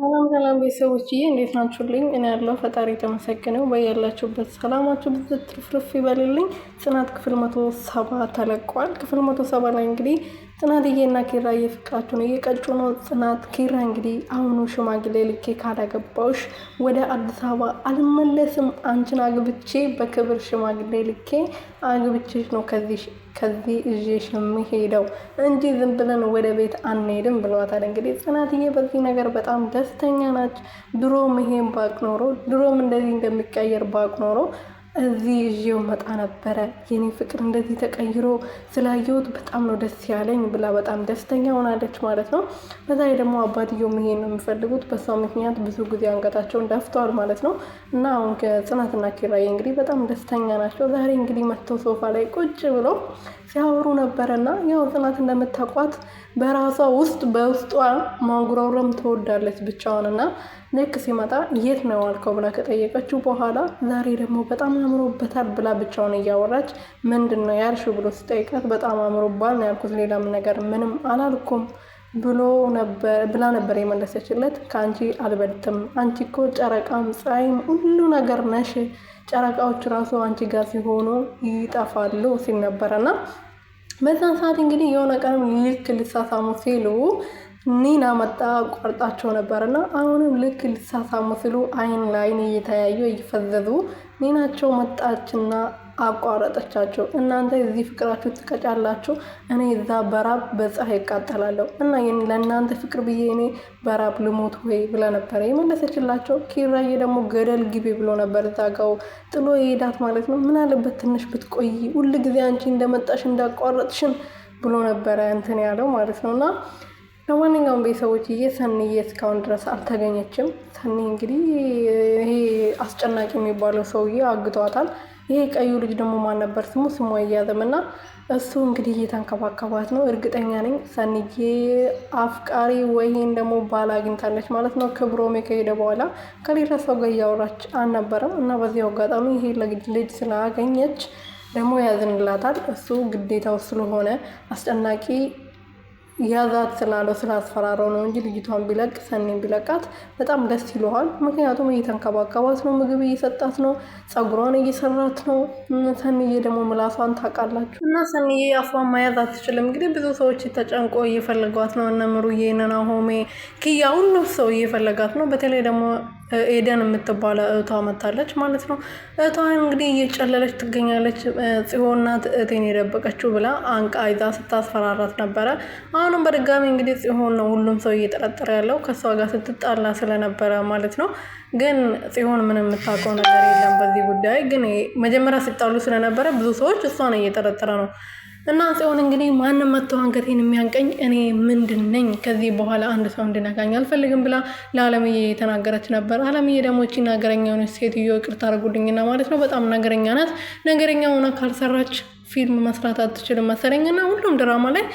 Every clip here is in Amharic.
ሰላም ሰላም ቤተሰቦችዬ እንዴት ናችሁልኝ? እኔ ያለው ፈጣሪ የተመሰገነው በያላችሁበት ሰላማችሁ ብዝት ትርፍርፍ ይበልልኝ። ጽናት ክፍል 170 ተለቋል። ክፍል 170 ላይ እንግዲህ ጽናትዬና ኪራዬ ፍቅራቸውን እየቀጩ ነው። ጽናት ኪራ እንግዲህ አሁኑ ሽማግሌ ልኬ ካላገባውሽ ወደ አዲስ አበባ አልመለስም፣ አንቺን አግብቼ በክብር ሽማግሌ ልኬ አግብቼሽ ነው ከዚህ እዤሽ የምሄደው እንጂ ዝም ብለን ወደ ቤት አንሄድም ብለዋታል። እንግዲህ ጽናትዬ በዚህ ነገር በጣም ደስተኛ ናች። ድሮም ይሄን ባቅ ኖሮ ድሮም እንደዚህ እንደሚቀየር ባቅ ኖሮ እዚህ ይዤው መጣ ነበረ። የኔ ፍቅር እንደዚህ ተቀይሮ ስላየሁት በጣም ነው ደስ ያለኝ ብላ በጣም ደስተኛ ሆናለች ማለት ነው። በዛ ደግሞ አባትየውም ይሄን ነው የሚፈልጉት። በሷ ምክንያት ብዙ ጊዜ አንገታቸውን ደፍተዋል ማለት ነው። እና አሁን ጽናትና ኪራዬ እንግዲህ በጣም ደስተኛ ናቸው። ዛሬ እንግዲህ መጥተው ሶፋ ላይ ቁጭ ብለው ሲያወሩ ነበረና ያው ጽናት እንደምታውቋት በራሷ ውስጥ በውስጧ ማጉረምረም ትወዳለች ብቻዋንና ልክ ሲመጣ የት ነው ያልከው ብላ ከጠየቀችው በኋላ ዛሬ ደግሞ በጣም አምሮበታል ብላ ብቻውን እያወራች ምንድን ነው ያልሽው ብሎ ሲጠይቃት በጣም አምሮባል ነው ያልኩት፣ ሌላም ነገር ምንም አላልኩም ብላ ነበር የመለሰችለት። ከአንቺ አልበልጥም፣ አንቺ እኮ ጨረቃም ፀሐይም ሁሉ ነገር ነሽ፣ ጨረቃዎች ራሱ አንቺ ጋር ሲሆኑ ይጠፋሉ ሲል ነበረና በዛን ሰዓት እንግዲህ የሆነ ቀንም ልክ ሊሳሳሙ ሲሉ ኒና መጣ ቆርጣቸው ነበርና አሁንም ልክ ሊሳሳሙ ሲሉ አይን ለአይን እየተያዩ እየፈዘዙ ኒናቸው መጣችና አቋረጠቻቸው። እናንተ እዚህ ፍቅራችሁ ትቀጫላችሁ፣ እኔ እዛ በራብ በፀሐይ እቃጠላለሁ እና ለእናንተ ፍቅር ብዬ እኔ በራብ ልሞት ወይ ብላ ነበረ የመለሰችላቸው። ኪራዬ ደግሞ ገደል ግቢ ብሎ ነበር እዛጋው ጥሎ የሄዳት ማለት ነው። ምን አለበት ትንሽ ብትቆይ፣ ሁል ጊዜ አንቺ እንደመጣሽ እንዳቋረጥሽን ብሎ ነበረ እንትን ያለው ማለት ነው። እና ለማንኛውም ቤተሰቦችዬ ሰኒዬ እስካሁን ድረስ አልተገኘችም። ሰኒ እንግዲህ ይሄ አስጨናቂ የሚባለው ሰውዬ አግቷታል። ይሄ ቀዩ ልጅ ደግሞ ማን ነበር ስሙ አያያዝም እና እሱ እንግዲህ እየተንከባከባት ነው። እርግጠኛ ነኝ ሰኒዬ አፍቃሪ ወይም ደግሞ ባል አግኝታለች ማለት ነው። ክብሮም ከሄደ በኋላ ከሌላ ሰው ጋር እያወራች አልነበረም እና በዚህ አጋጣሚ ይሄ ልጅ ስላገኘች ደግሞ ያዝንላታል። እሱ ግዴታው ስለሆነ አስጨናቂ ያዛት ስላለው ስላስፈራረው ነው እንጂ ልጅቷን ቢለቅ ሰኒን ቢለቃት በጣም ደስ ይለዋል። ምክንያቱም እየተንከባከባት ነው፣ ምግብ እየሰጣት ነው፣ ፀጉሯን እየሰራት ነው። ሰኒዬ ደግሞ ምላሷን ታውቃላችሁ እና ሰኒዬ አፏን መያዝ አትችልም። እንግዲህ ብዙ ሰዎች ተጨንቆ እየፈለጓት ነው። እነ ምሩዬ፣ እነ ናሆሜ፣ ኪያ ሁሉም ሰው እየፈለጋት ነው። በተለይ ደግሞ ኤደን የምትባለ እህቷ መታለች ማለት ነው። እህቷ እንግዲህ እየጨለለች ትገኛለች። ጽዮን ናት እህቴን የደበቀችው ብላ አንቃ ይዛ ስታስፈራራት ነበረ። አሁንም በድጋሚ እንግዲህ ጽዮን ነው ሁሉም ሰው እየጠረጠረ ያለው ከሷ ጋር ስትጣላ ስለነበረ ማለት ነው። ግን ጽዮን ምንም የምታውቀው ነገር የለም በዚህ ጉዳይ። ግን መጀመሪያ ሲጣሉ ስለነበረ ብዙ ሰዎች እሷን እየጠረጠረ ነው። እና ጽዮን እንግዲህ ማንም መጥቶ አንገቴን የሚያንቀኝ እኔ ምንድን ነኝ? ከዚህ በኋላ አንድ ሰው እንድነካኝ አልፈልግም ብላ ለአለምዬ የተናገረች ነበር። አለምዬ ደግሞ እቺ ነገረኛ የሆነች ሴትዮ ይቅርታ አድርጉልኝና ማለት ነው በጣም ነገረኛ ናት። ነገረኛ ሆና ካልሰራች ፊልም መስራት አትችልም መሰለኝና ሁሉም ድራማ ላይ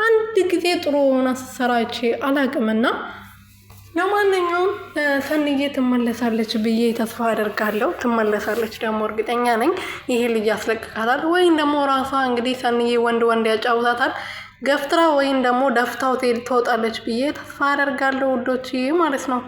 አንድ ጊዜ ጥሩ ሆና ስትሰራች አላቅምና ለማንኛውም ሰኒዬ ትመለሳለች ብዬ ተስፋ አደርጋለሁ። ትመለሳለች ደግሞ እርግጠኛ ነኝ። ይሄ ልጅ ያስለቅቃታል ወይም ደግሞ ራሷ እንግዲህ ሰኒዬ ወንድ ያጫውታታል ገፍትራ ወይም ደግሞ ደፍታው ትወጣለች ብዬ ተስፋ አደርጋለሁ ውዶች ማለት ነው።